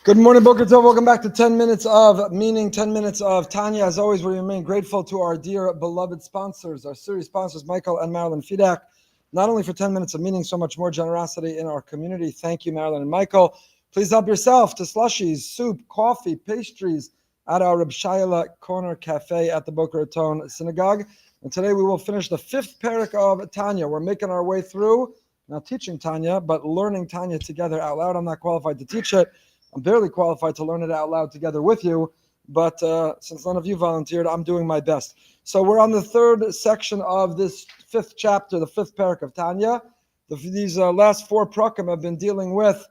Good morning, Boker Tov. Welcome back to 10 Minutes of Meaning, 10 Minutes of Tanya. As always, we remain grateful to our dear, beloved sponsors, our series sponsors, Michael and Marilyn Fidak, not only for 10 Minutes of Meaning, so much more generosity in our community. Thank you, Marilyn and Michael. Please help yourself to slushies, soup, coffee, pastries at our Reb Shayla Corner Cafe at the Boca Raton Synagogue. And today we will finish the fifth parak of Tanya. We're making our way through, not teaching Tanya, but learning Tanya together out loud. I'm not qualified to teach it. I'm barely qualified to learn it out loud together with you, but since none of you volunteered, I'm doing my best. So we're on the third section of this fifth chapter, the fifth parak of Tanya. These last four prakim have been dealing with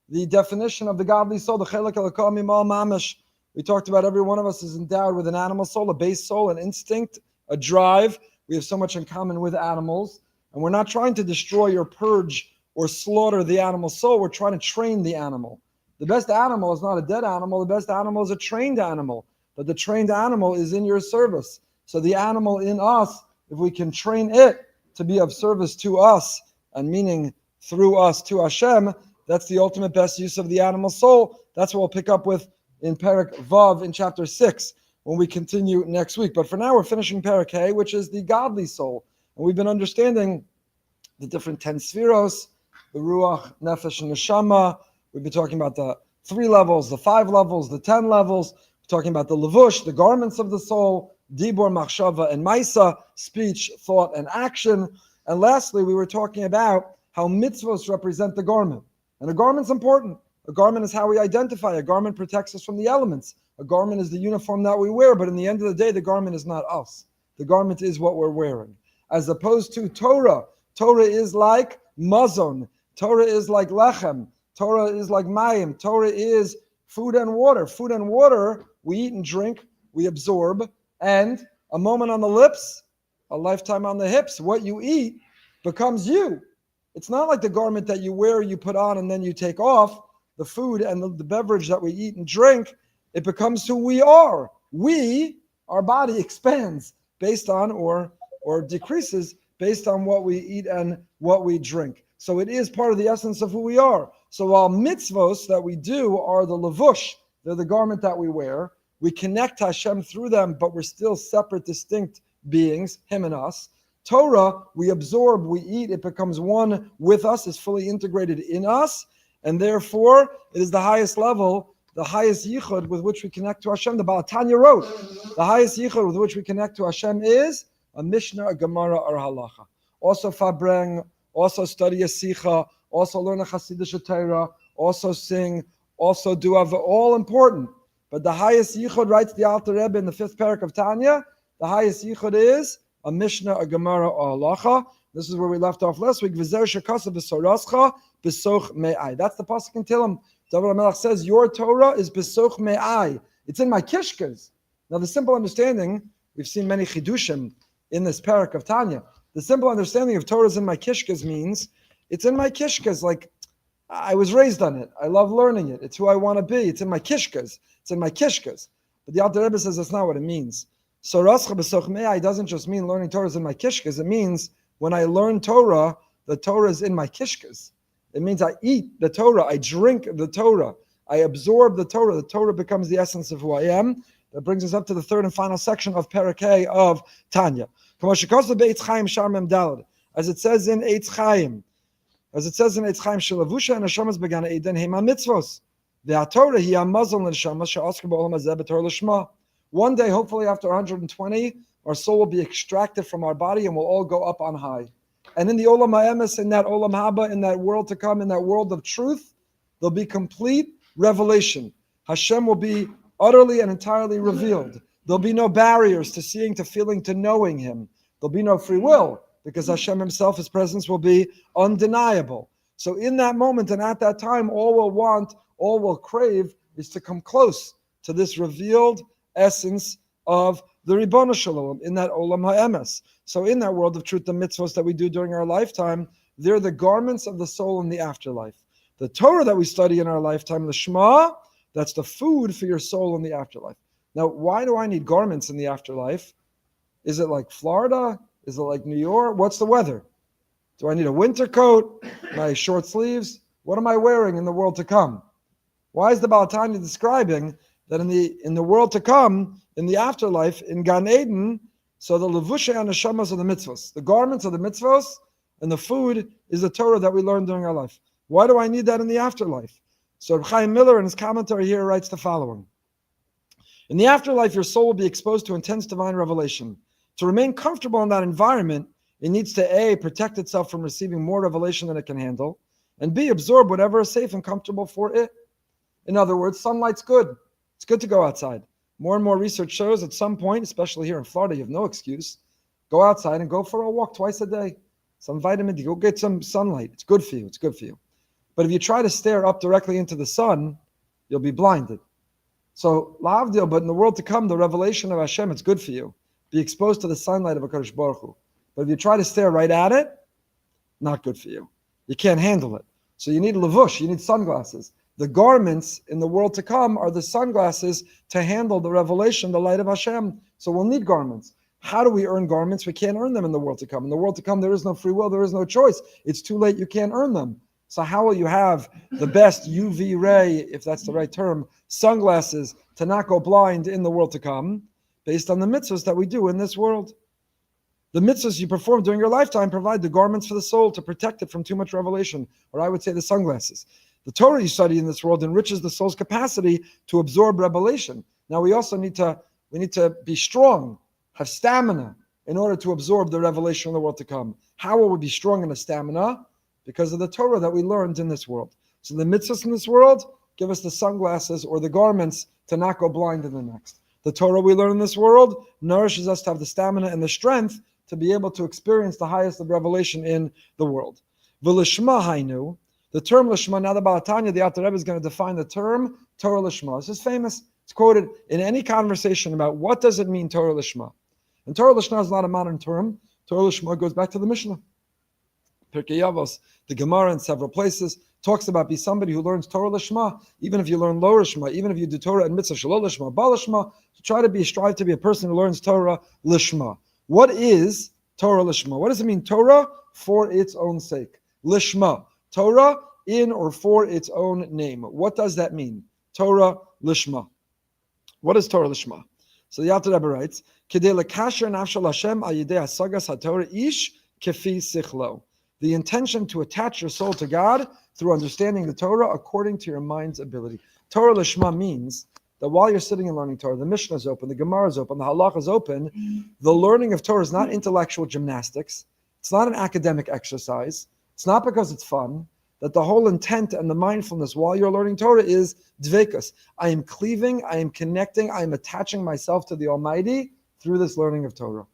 the definition of the godly soul, the chelek elokah mimal mamash. We talked about every one of us is endowed with an animal soul, a base soul, an instinct, a drive. We have so much in common with animals, and we're not trying to destroy or purge or slaughter the animal soul. We're trying to train the animal. The best animal is not a dead animal. The best animal is a trained animal. But the trained animal is in your service. So the animal in us, if we can train it to be of service to us, and meaning through us to Hashem, that's the ultimate best use of the animal soul. That's what we'll pick up with in Parak Vav in chapter 6 when we continue next week. But for now, we're finishing Parak Hay, which is the godly soul. And we've been understanding the different 10 spheros, the Ruach, Nefesh, and Neshama. We've been talking about the 3 levels, the 5 levels, the 10 levels. We're talking about the levush, the garments of the soul, dibur, machshava, and maisa, speech, thought, and action. And lastly, we were talking about how mitzvos represent the garment. And a garment's important. A garment is how we identify. A garment protects us from the elements. A garment is the uniform that we wear. But in the end of the day, the garment is not us. The garment is what we're wearing. As opposed to Torah. Torah is like mazon. Torah is like lechem. Torah is like mayim. Torah is food and water. Food and water, we eat and drink, we absorb, and a moment on the lips, a lifetime on the hips. What you eat becomes you. It's not like the garment that you wear, you put on, and then you take off. The food and the beverage that we eat and drink, it becomes who we are. Our body expands based on or decreases based on what we eat and what we drink. So it is part of the essence of who we are. So while mitzvos that we do are the levush, they're the garment that we wear, we connect to Hashem through them, but we're still separate, distinct beings, him and us. Torah, we absorb, we eat, it becomes one with us, is fully integrated in us, and therefore it is the highest level, the highest yichud with which we connect to Hashem. The Baal Tanya wrote, the highest yichud with which we connect to Hashem is a Mishnah, a Gemara, or a Halacha. Also Fabreng, also study a Sikha, also learn a Hasidic Torah, also sing, also do all important. But the highest yichud, writes the Alter Rebbe in the 5th parak of Tanya, the highest yichud is a Mishnah, a Gemara, or a Halacha. This is where we left off last week. V'zer shekasa b'sorascha b'soch me'ai. That's the pasuk in Tehillim. David HaMelech says, your Torah is b'soch me'ai. It's in my kishkas. Now the simple understanding, we've seen many chidushim in this parak of Tanya. The simple understanding of Torah is in my kishkas means it's in my kishkas, like I was raised on it. I love learning it. It's who I want to be. It's in my kishkas. It's in my kishkas. But the Alter Rebbe says that's not what it means. So Rascha b'soch me'ai doesn't just mean learning Torah is in my kishkas. It means when I learn Torah, the Torah is in my kishkas. It means I eat the Torah. I drink the Torah. I absorb the Torah. The Torah becomes the essence of who I am. That brings us up to the third and final section of Parakeh of Tanya. As it says in Eitz Chaim, Shalavusha and Hashemas began Eden Hema mitzvos. The Torah hi amazon l'neshama she'asker ba'olam hazeh b'Torah l'shma. One day, hopefully after 120, our soul will be extracted from our body and we'll all go up on high. And in the Olam Ha'emes, in that Olam Haba, in that world to come, in that world of truth, there'll be complete revelation. Hashem will be utterly and entirely revealed. There'll be no barriers to seeing, to feeling, to knowing Him. There'll be no free will, because Hashem Himself, His presence will be undeniable. So in that moment and at that time, all we'll want, all we'll crave is to come close to this revealed essence of the Ribono Shel Olam, in that Olam Ha'emes. So in that world of truth, the mitzvos that we do during our lifetime, they're the garments of the soul in the afterlife. The Torah that we study in our lifetime, the Shema, that's the food for your soul in the afterlife. Now, why do I need garments in the afterlife? Is it like Florida? Is it like New York? What's the weather? Do I need a winter coat? My short sleeves? What am I wearing in the world to come? Why is the Baal Tanya describing that in the world to come, in the afterlife, in Gan Eden, so the levushay hanashamas are the mitzvos, the garments are the mitzvos, and the food is the Torah that we learned during our life. Why do I need that in the afterlife? So Reb Chaim Miller in his commentary here writes the following. In the afterlife, your soul will be exposed to intense divine revelation. To remain comfortable in that environment, it needs to A, protect itself from receiving more revelation than it can handle, and B, absorb whatever is safe and comfortable for it. In other words, sunlight's good. It's good to go outside. More and more research shows at some point, especially here in Florida, you have no excuse. Go outside and go for a walk twice a day. Some vitamin D, go get some sunlight. It's good for you. It's good for you. But if you try to stare up directly into the sun, you'll be blinded. So, la'avdil, but in the world to come, the revelation of Hashem, it's good for you. Be exposed to the sunlight of HaKadosh Baruch Hu. But if you try to stare right at it, not good for you. You can't handle it. So you need levush, you need sunglasses. The garments in the world to come are the sunglasses to handle the revelation, the light of Hashem. So we'll need garments. How do we earn garments? We can't earn them in the world to come. In the world to come, there is no free will, there is no choice. It's too late, you can't earn them. So how will you have the best UV ray, if that's the right term, sunglasses to not go blind in the world to come, based on the mitzvos that we do in this world? The mitzvahs you perform during your lifetime provide the garments for the soul to protect it from too much revelation, or I would say the sunglasses. The Torah you study in this world enriches the soul's capacity to absorb revelation. Now we also need to be strong, have stamina in order to absorb the revelation of the world to come. How will we be strong in the stamina? Because of the Torah that we learned in this world. So the mitzvahs in this world give us the sunglasses or the garments to not go blind in the next. The Torah we learn in this world nourishes us to have the stamina and the strength to be able to experience the highest of revelation in the world. V'lishma hainu, the term lishma, now the Baal Tanya, the Alter Rebbe is going to define the term Torah lishma. This is famous. It's quoted in any conversation about what does it mean Torah lishma. And Torah lishma is not a modern term. Torah lishma goes back to the Mishnah. Pirkei Avos, the Gemara in several places talks about be somebody who learns Torah lishma, even if you learn lo lishma, even if you do Torah and mitzvah shelo lishma, ba lishma, strive to be a person who learns Torah lishma. What is Torah lishma? What does it mean? Torah for its own sake. Lishma. Torah in or for its own name. What does that mean? Torah lishma. What is Torah lishma? So the Alter Rebbe writes, Kedei lekasher nafshel Hashem al yidei hasagas haTorah ish kefi sichlo. The intention to attach your soul to God through understanding the Torah according to your mind's ability. Torah lishma means that while you're sitting and learning Torah, the Mishnah is open, the Gemara is open, the Halakha is open. The learning of Torah is not intellectual gymnastics. It's not an academic exercise. It's not because it's fun. That the whole intent and the mindfulness while you're learning Torah is dvekas. I am cleaving, I am connecting, I am attaching myself to the Almighty through this learning of Torah.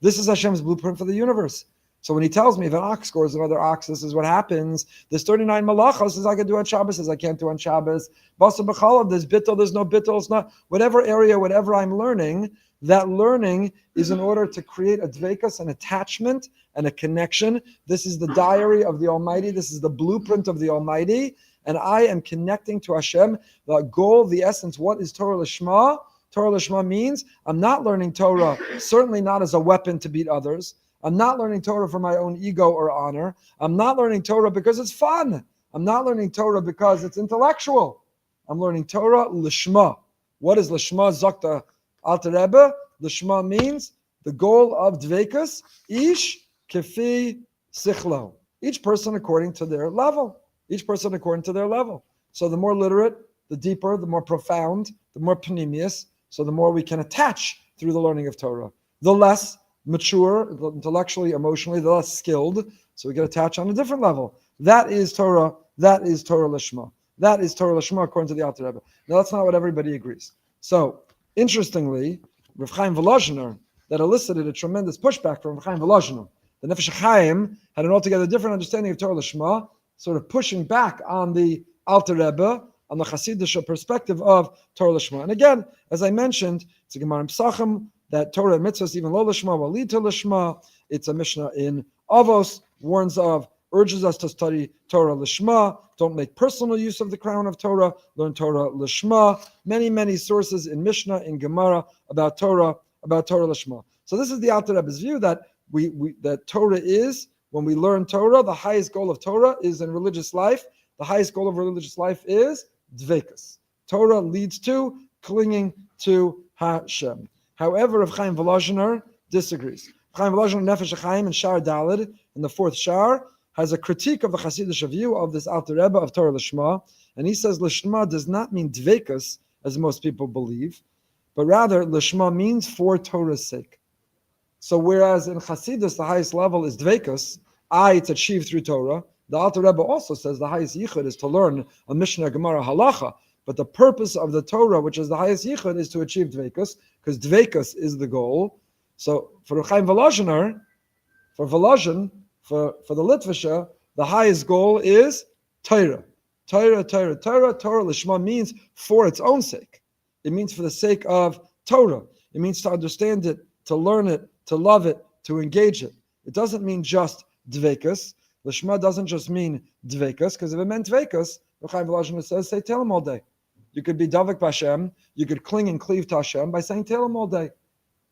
This is Hashem's blueprint for the universe. So when he tells me if an ox scores another ox, this is what happens. There's 39 malachos, as I can do on Shabbos, as I can't do on Shabbos. Basa b'chalav, there's bittul, there's no bittul, it's not. Whatever area, whatever I'm learning, that learning is in order to create a dvekas, an attachment, and a connection. This is the diary of the Almighty. This is the blueprint of the Almighty. And I am connecting to Hashem. The goal, the essence, what is Torah Lishma? Torah Lishma means I'm not learning Torah, certainly not as a weapon to beat others. I'm not learning Torah for my own ego or honor. I'm not learning Torah because it's fun. I'm not learning Torah because it's intellectual. I'm learning Torah Lishma. What is Lishma? Zakta Alter Rebbe. Lishma means the goal of Dvekas, Ish Kefi Sichlo. Each person according to their level. Each person according to their level. So the more literate, the deeper, the more profound, the more panemius, so the more we can attach through the learning of Torah. The less mature, intellectually, emotionally, the less skilled, so we get attached on a different level. That is Torah. That is Torah Lishma. That is Torah Lishma according to the Alter Rebbe. Now that's not what everybody agrees. So, interestingly, Rav Chaim Volozhiner, that elicited a tremendous pushback from Rav Chaim Volozhiner. The Nefesh Chaim had an altogether different understanding of Torah Lishma, sort of pushing back on the Alter Rebbe, on the Hasidic perspective of Torah Lishma. And again, as I mentioned, it's a Gemara in Pesachim, that Torah and mitzvos, even lo lishma, will lead to lishma. It's a Mishnah in Avos, warns of, urges us to study Torah lishma. Don't make personal use of the crown of Torah. Learn Torah lishma. Many, many sources in Mishnah, in Gemara about Torah lishma. So this is the Alter Rebbe's view that that Torah is, when we learn Torah, the highest goal of Torah is in religious life. The highest goal of religious life is dvekas. Torah leads to clinging to Hashem. However, Rav Chaim Volozhiner disagrees. Chaim Volozhiner, Nefesh HaChaim, in Shar Daled, in the fourth Shar, has a critique of the Hasidic view of this Alter Rebbe of Torah Lishma, and he says Lishma does not mean dvekas, as most people believe, but rather Lishma means for Torah's sake. So whereas in Hasidus the highest level is dvekas, it's achieved through Torah, the Alter Rebbe also says the highest yichud is to learn a Mishnah, Gemara, Halacha, but the purpose of the Torah, which is the highest yichud, is to achieve dvekas, because dvekas is the goal. So for Chaim Volozhiner, for Volozhin, for the Litvisha, the highest goal is Torah. Torah Lishma means for its own sake. It means for the sake of Torah. It means to understand it, to learn it, to love it, to engage it. It doesn't mean just dvekas. Lishma doesn't just mean dvekas, because if it meant dvekas, Chaim Volozhiner says, say Tehillim all day. You could be davik b'Hashem, you could cling and cleave to Hashem by saying Tehillim all day.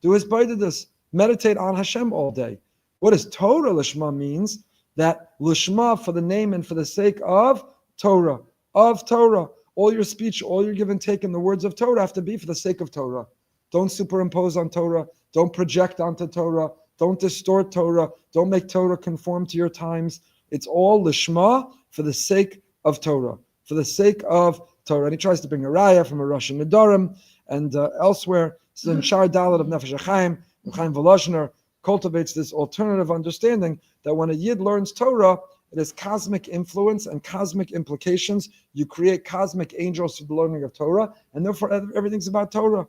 Do his this. Meditate on Hashem all day. What does Torah Lishma means? That Lishma, for the name and for the sake of Torah. All your speech, all your give and take in the words of Torah have to be for the sake of Torah. Don't superimpose on Torah. Don't project onto Torah. Don't distort Torah. Don't make Torah conform to your times. It's all Lishma for the sake of Torah. For the sake of Torah. And he tries to bring a raya from a Russian Nedarim and elsewhere. This is in Shar Dalet of Nefesh HaChaim. Chaim Volozhiner cultivates this alternative understanding that when a Yid learns Torah, it has cosmic influence and cosmic implications. You create cosmic angels through the learning of Torah, and therefore everything's about Torah.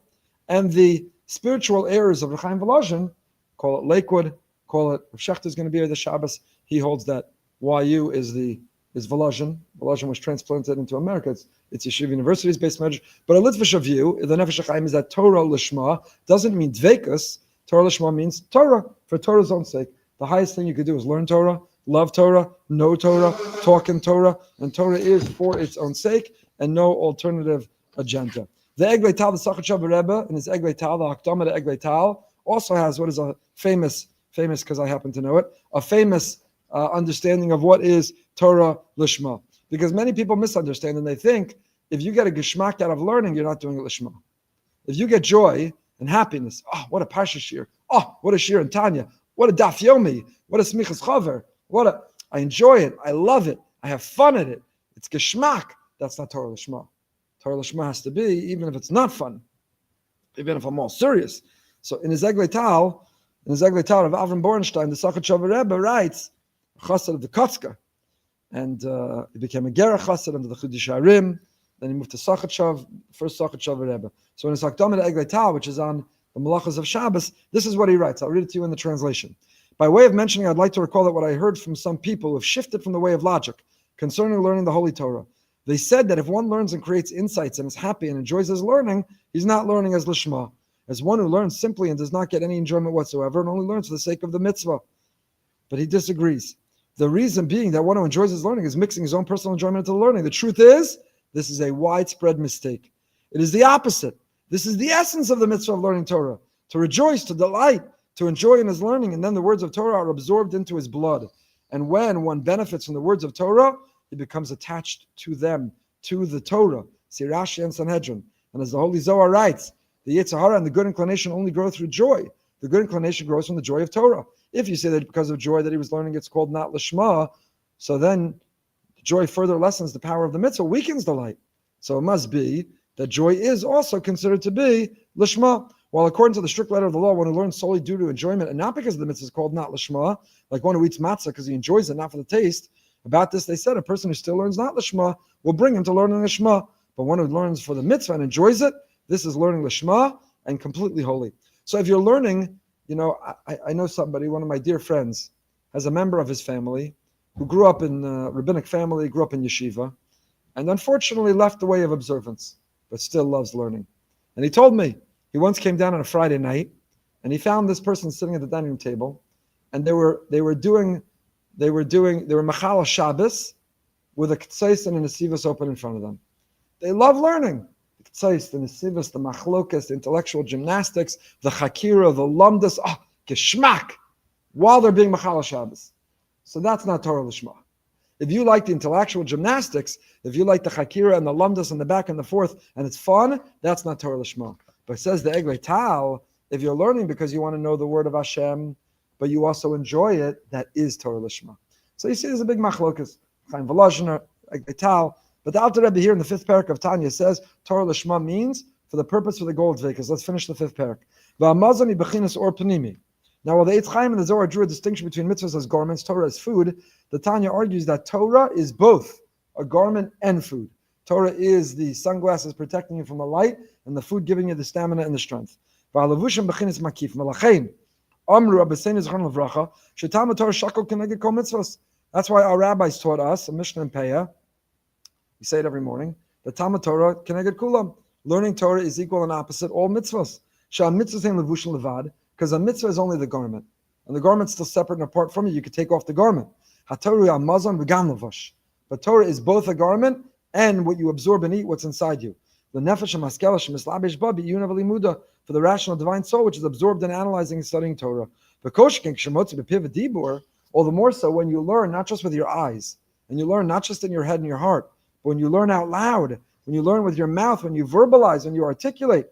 And the spiritual errors of Chaim Volozhin, call it Lakewood, call it, if Shechter is going to be here this Shabbos, he holds that YU is Volozhin. Volozhin was transplanted into America. It's Yeshiva University's based measure. But a Litvish view, the Nefesh HaChaim, is that Torah Lishma doesn't mean dvekas. Torah Lishma means Torah, for Torah's own sake. The highest thing you could do is learn Torah, love Torah, know Torah, talk in Torah, and Torah is for its own sake and no alternative agenda. The Eglei Tal, the Sachat Rebbe, in his Eglei Tal, the Hakdama to Eglei Tal, also has what is a famous because I happen to know it, a famous understanding of what is Torah Lishma. Because many people misunderstand and they think if you get a geschmack out of learning, you're not doing it Lishma. If you get joy and happiness, what a Parsha shiur, what a shiur in Tanya, what a daf yomi, what a smichas chaver, I enjoy it, I love it, I have fun at it, it's geschmack. That's not Torah Lishma. Torah Lishma has to be, even if it's not fun, even if I'm all serious. So in his Eglei Tal of Avram Bornstein, the Sachat Rebbe writes, Chassid of the Kotzka, and he became a Gerach Chassid under the Chudish Harim. Then he moved to Sachat first Sachat Rebbe. So in his Hakdama to Eglei Tal, which is on the Malachas of Shabbos, this is what he writes. I'll read it to you in the translation. By way of mentioning, I'd like to recall that what I heard from some people who have shifted from the way of logic concerning learning the Holy Torah. They said that if one learns and creates insights and is happy and enjoys his learning, he's not learning as Lishma, as one who learns simply and does not get any enjoyment whatsoever and only learns for the sake of the mitzvah. But he disagrees. The reason being that one who enjoys his learning is mixing his own personal enjoyment into the learning. The truth is, this is a widespread mistake. It is the opposite. This is the essence of the mitzvah of learning Torah, to rejoice, to delight, to enjoy in his learning, and then the words of Torah are absorbed into his blood. And when one benefits from the words of Torah, he becomes attached to them, to the Torah. See Rashi and Sanhedrin. And as the Holy Zohar writes, the Yetzer Hara and the good inclination only grow through joy. The good inclination grows from the joy of Torah. If you say that because of joy that he was learning, it's called not Lishma, so then joy further lessens the power of the mitzvah, weakens the light. So it must be that joy is also considered to be Lishma. While according to the strict letter of the law, one who learns solely due to enjoyment and not because of the mitzvah is called not Lishma, like one who eats matzah because he enjoys it, not for the taste. About this, they said a person who still learns not Lishma will bring him to learning Lishma. But one who learns for the mitzvah and enjoys it, this is learning Lishma and completely holy. So if you're learning, I know somebody, one of my dear friends, has a member of his family who grew up in a rabbinic family, grew up in yeshiva, and unfortunately left the way of observance, but still loves learning. And he told me, he once came down on a Friday night, and he found this person sitting at the dining room table, and they were Machal Shabbos with a K'tzais and a Nesivos open in front of them. They love learning. The K'tzais, the Nesivos, the Machlokas, the intellectual gymnastics, the Chakira, the Lamdas, Geschmack, while they're being Machal Shabbos. So that's not Torah Lishma. If you like the intellectual gymnastics, if you like the chakira and the lumdus and the back and the forth, and it's fun, that's not Torah Lishma. But it says the Eglei Tal, if you're learning because you want to know the word of Hashem, but you also enjoy it, that is Torah Lishma. So you see there's a big machlokas. Chaim Volozhiner, Eglei Tal. But the Alter Rebbe here in the 5th parak of Tanya says Torah Lishma means for the purpose of the gold vekas. Let's finish the 5th parak. V'amazon bechinas or panimi. Now, while the Eitz Chaim and the Zohar drew a distinction between mitzvahs as garments, Torah as food, the Tanya argues that Torah is both a garment and food. Torah is the sunglasses protecting you from the light, and the food giving you the stamina and the strength. That's why our rabbis taught us, a Mishnah and Peah, we say it every morning, the Talmud Torah keneged kulam. Learning Torah is equal and opposite all mitzvahs. Because a mitzvah is only the garment, and the garment's still separate and apart from you. You could take off the garment. But Torah is both a garment and what you absorb and eat, what's inside you. The nefesh for the rational divine soul, which is absorbed in analyzing and studying Torah. All the more so when you learn not just with your eyes, and you learn not just in your head and your heart, but when you learn out loud, when you learn with your mouth, when you verbalize, when you articulate.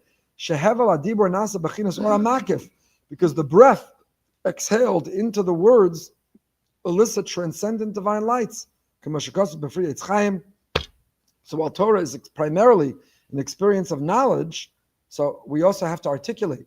Because the breath exhaled into the words elicit transcendent divine lights. So while Torah is primarily an experience of knowledge, so we also have to articulate.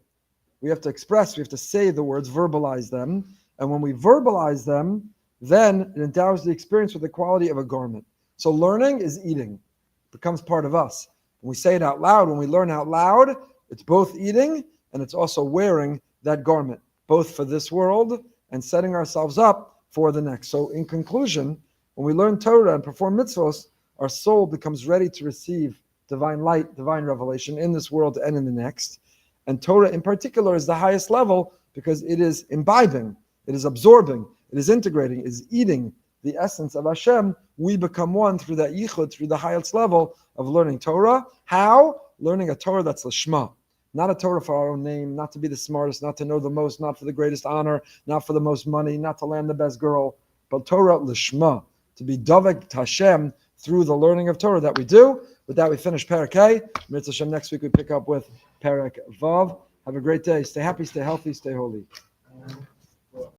We have to express, we have to say the words, verbalize them. And when we verbalize them, then it endows the experience with the quality of a garment. So learning is eating. It becomes part of us. When we say it out loud, when we learn out loud, it's both eating and it's also wearing that garment, both for this world and setting ourselves up for the next. So in conclusion, when we learn Torah and perform mitzvos, our soul becomes ready to receive divine light, divine revelation in this world and in the next. And Torah in particular is the highest level because it is imbibing, it is absorbing, it is integrating, it is eating the essence of Hashem. We become one through that yichud, through the highest level of learning Torah. How? Learning a Torah that's lishma. Not a Torah for our own name, not to be the smartest, not to know the most, not for the greatest honor, not for the most money, not to land the best girl, but Torah lishma, to be davek Hashem through the learning of Torah that we do. With that, we finish Perek A. Mitzvah Hashem, next week we pick up with Perek Vav. Have a great day. Stay happy, stay healthy, stay holy.